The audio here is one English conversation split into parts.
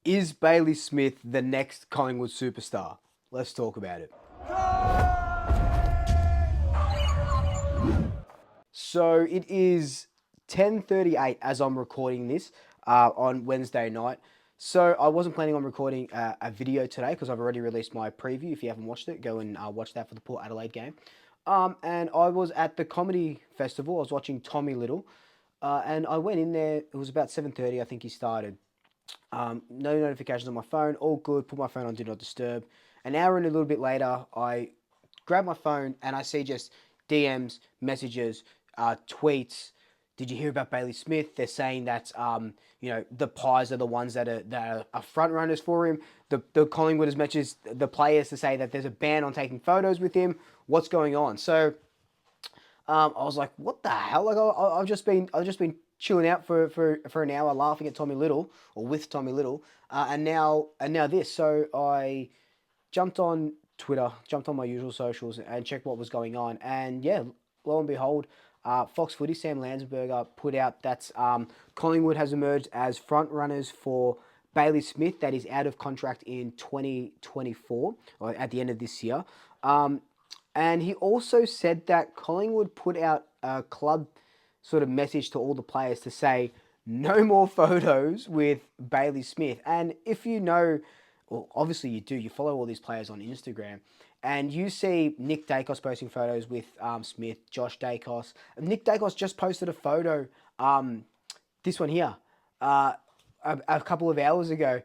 Is Bailey Smith the next Collingwood superstar? Let's talk about it. So it is 10:38 as I'm recording this on Wednesday night. So I wasn't planning on recording a video today because I've already released my preview. If you haven't watched it, go and watch that for the Port Adelaide game. And I was at the comedy festival. I was watching Tommy Little, and I went in there. It was about 7:30. I think he started. No notifications on my phone, all good. Put my phone on Do Not Disturb. An hour and a little bit later, I grab my phone and I see just DMs, messages, tweets. Did you hear about Bailey Smith? They're saying that the Pies are the ones that are front runners for him. The Collingwood has messaged the players to say that there's a ban on taking photos with him. What's going on? So I was like, what the hell? Like I've just been chilling out for an hour laughing at Tommy Little or with Tommy Little, and now this. So I jumped on Twitter, jumped on my usual socials and checked what was going on. And yeah, lo and behold, Fox Footy, Sam Landsberger put out that Collingwood has emerged as front runners for Bailey Smith that is out of contract in 2024 or at the end of this year. And he also said that Collingwood put out a club sort of message to all the players to say no more photos with Bailey Smith. And if you know, well, obviously you do, you follow all these players on Instagram, and you see Nick Dacos posting photos with Smith, Josh Dacos. Nick Dacos just posted a photo, this one here, a couple of hours ago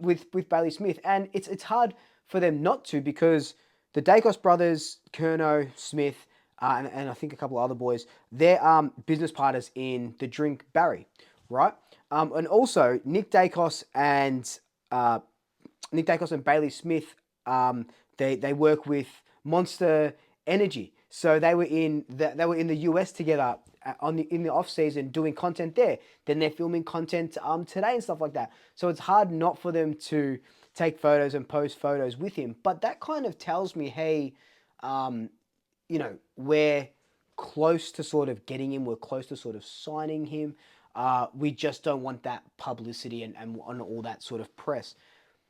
with Bailey Smith. And it's hard for them not to because the Dacos brothers, Kerno, Smith, and I think a couple of other boys, they're business partners in the drink Barry, right? And also Nick Dacos and Bailey Smith, they work with Monster Energy, so they were in the US together in the off season doing content there. Then they're filming content today and stuff like that. So it's hard not for them to take photos and post photos with him. But that kind of tells me, hey, we're close to sort of getting him. We're close to sort of signing him. We just don't want that publicity and all that sort of press,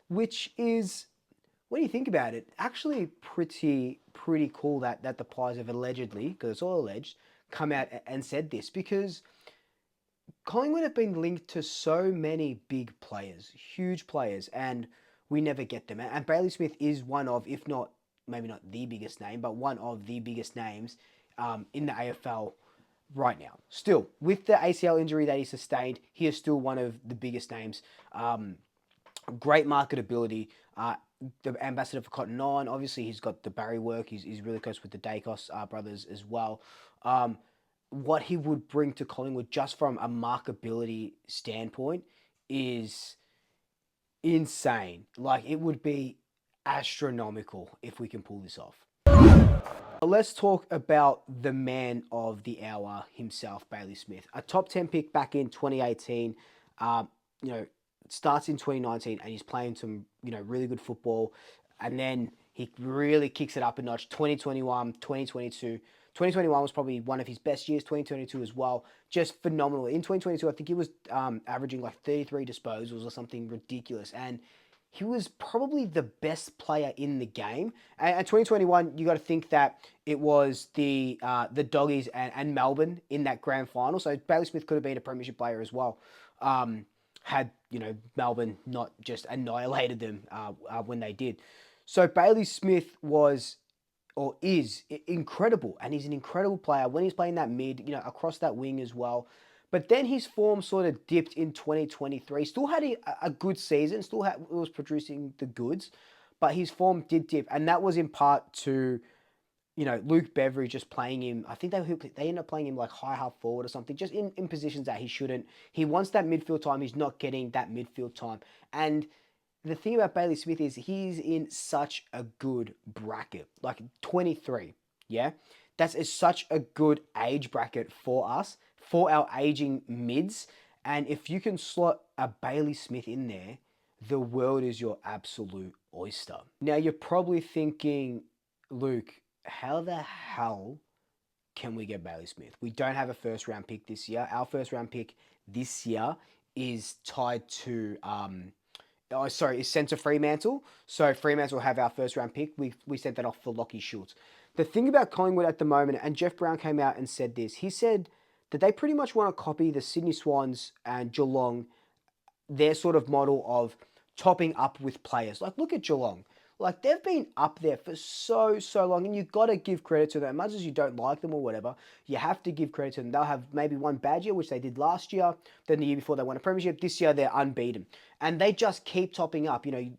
which is, when you think about it, actually pretty cool that the Pies have allegedly, because it's all alleged, come out and said this, because Collingwood have been linked to so many big players, huge players, and we never get them. And Bailey Smith is one of, if not, maybe not the biggest name, but one of the biggest names in the AFL right now. Still, with the ACL injury that he sustained, he is still one of the biggest names. Great marketability. The ambassador for Cotton On. Obviously, he's got the Barry work. He's really close with the Dacos brothers as well. What he would bring to Collingwood just from a marketability standpoint is insane. Like, it would be astronomical if we can pull this off. Let's talk about the man of the hour himself, Bailey Smith. A top 10 pick back in 2018. Starts in 2019 and he's playing some, really good football. And then he really kicks it up a notch. 2021, 2022. 2021 was probably one of his best years. 2022 as well. Just phenomenal. In 2022, I think he was averaging like 33 disposals or something ridiculous. And he was probably the best player in the game. And 2021, you got to think that it was the Doggies and Melbourne in that grand final. So Bailey Smith could have been a premiership player as well. Had Melbourne not just annihilated them when they did. So Bailey Smith was or is incredible, and he's an incredible player when he's playing that mid, across that wing as well. But then his form sort of dipped in 2023. Still had a good season, was producing the goods, but his form did dip, and that was in part to Luke Beveridge just playing him. I think they ended up playing him like high half forward or something, just in positions that he shouldn't. He wants that midfield time. He's not getting that midfield time. And the thing about Bailey Smith is he's in such a good bracket, like 23. Yeah, that's such a good age bracket for us, for our aging mids. And if you can slot a Bailey Smith in there, the world is your absolute oyster. Now you're probably thinking, Luke, how the hell can we get Bailey Smith? We don't have a first round pick this year. Our first round pick this year is tied to oh, sorry, is sent to Fremantle. So Fremantle will have our first round pick. We sent that off for Lockie Schultz. The thing about Collingwood at the moment, and Jeff Brown came out and said this, he said that they pretty much want to copy the Sydney Swans and Geelong, their sort of model of topping up with players. Like, look at Geelong. Like, they've been up there for so long, and you've got to give credit to them. As much as you don't like them or whatever, you have to give credit to them. They'll have maybe one bad year, which they did last year. Then the year before, they won a premiership. This year, they're unbeaten. And they just keep topping up. You know,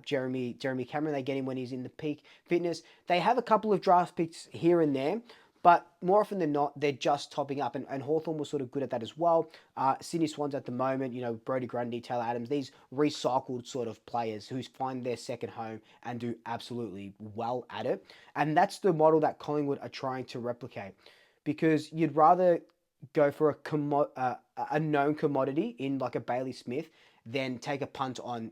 Jeremy Cameron, they get him when he's in the peak fitness. They have a couple of draft picks here and there, but more often than not, they're just topping up. And Hawthorn was sort of good at that as well. Sydney Swans at the moment, you know, Brodie Grundy, Taylor Adams, these recycled sort of players who find their second home and do absolutely well at it. And that's the model that Collingwood are trying to replicate. Because you'd rather go for a known commodity in like a Bailey Smith than take a punt on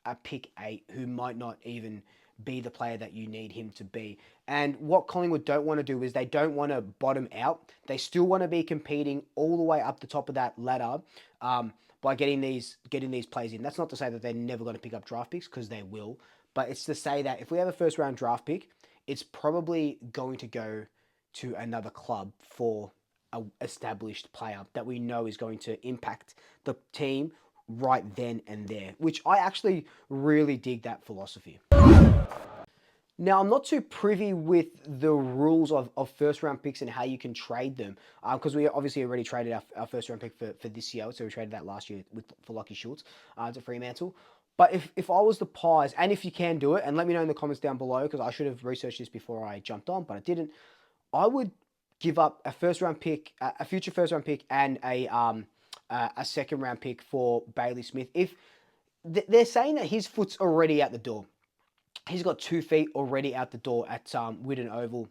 a pick 8 who might not even be the player that you need him to be. And what Collingwood don't want to do is they don't want to bottom out. They still want to be competing all the way up the top of that ladder by getting these players in. That's not to say that they're never going to pick up draft picks, because they will. But it's to say that if we have a first round draft pick, it's probably going to go to another club for an established player that we know is going to impact the team right then and there, which I actually really dig that philosophy. Now, I'm not too privy with the rules of first round picks and how you can trade them, because we obviously already traded our first round pick for this year, so we traded that last year for Lockie Schultz to Fremantle. But if I was the Pies, and if you can do it, and let me know in the comments down below, because I should have researched this before I jumped on, but I didn't, I would give up a first round pick, a future first round pick, and a second round pick for Bailey Smith. If they're saying that his foot's already out the door. He's got 2 feet already out the door at Whitten Oval.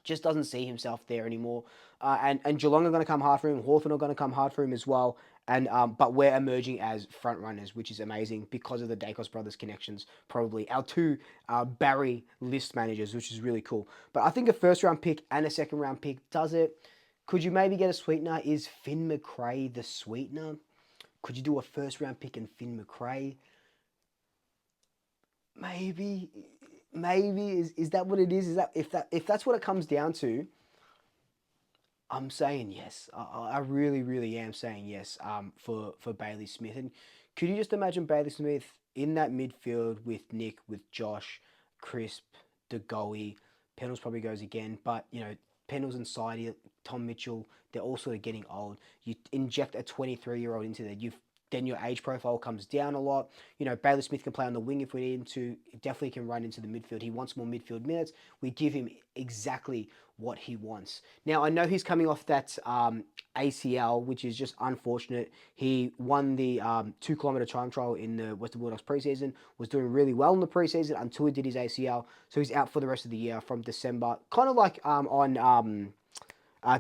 Just doesn't see himself there anymore. And Geelong are going to come hard for him. Hawthorn are going to come hard for him as well. And but we're emerging as front runners, which is amazing because of the Dacos brothers connections. Probably our 2 Barry list managers, which is really cool. But I think a first round pick and a second round pick does it. Could you maybe get a sweetener? Is Finn Macrae the sweetener? Could you do a first round pick and Finn Macrae? Maybe is that what it is? Is that if that's what it comes down to? I'm saying yes. I really am saying yes. For Bailey Smith, and could you just imagine Bailey Smith in that midfield with Nick, with Josh, Crisp, DeGoey, Pennels probably goes again, but you know Pennels and Sidey, Tom Mitchell, they're all sort of getting old. You inject a 23-year-old into there, then your age profile comes down a lot. You know, Bailey Smith can play on the wing if we need him to. He definitely can run into the midfield. He wants more midfield minutes. We give him exactly what he wants. Now, I know he's coming off that ACL, which is just unfortunate. He won the 2-kilometre time trial in the Western Bulldogs preseason, was doing really well in the preseason until he did his ACL. So he's out for the rest of the year from December. Kind of like on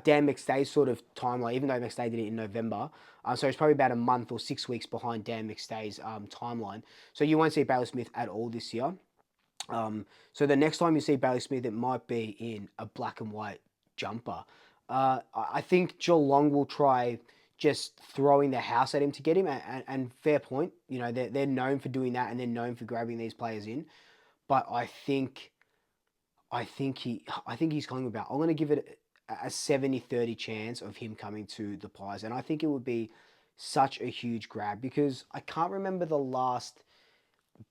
Dan McStay's sort of timeline, even though McStay did it in November. So it's probably about a month or 6 weeks behind Dan McStay's timeline. So you won't see Bailey Smith at all this year. So the next time you see Bailey Smith, it might be in a black and white jumper. I think Geelong will try just throwing the house at him to get him, and fair point. You know, they're known for doing that, and they're known for grabbing these players in. But I think he's coming about. I'm going to give it a 70-30 chance of him coming to the Pies. And I think it would be such a huge grab, because I can't remember the last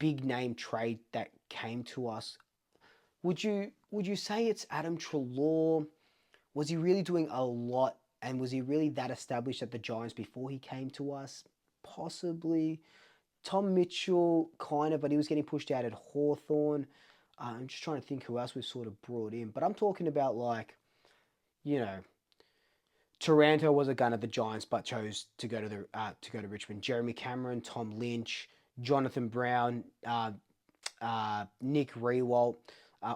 big name trade that came to us. Would you say it's Adam Treloar? Was he really doing a lot, and was he really that established at the Giants before he came to us? Possibly. Tom Mitchell, kind of, but he was getting pushed out at Hawthorn. I'm just trying to think who else we've sort of brought in. But I'm talking about, like, you know, Taranto was a gun at the Giants, but chose to go to Richmond. Jeremy Cameron, Tom Lynch, Jonathan Brown, Nick Rewalt,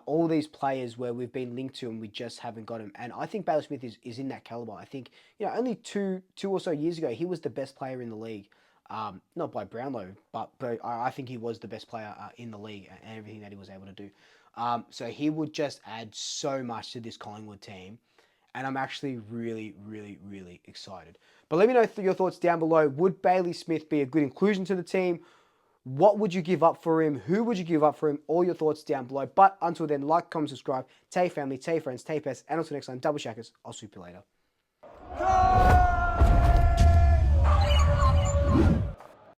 all these players where we've been linked to and we just haven't got him. And I think Bailey Smith is in that caliber. I think, you know, only two or so years ago, he was the best player in the league. Not by Brownlow, but I think he was the best player in the league and everything that he was able to do. So he would just add so much to this Collingwood team. And I'm actually really excited. But let me know your thoughts down below. Would Bailey Smith be a good inclusion to the team? What would you give up for him? Who would you give up for him? All your thoughts down below. But until then, like, comment, subscribe, tell your family, tell your friends, tell your pets, and until next time, double shackers. I'll swoop you later.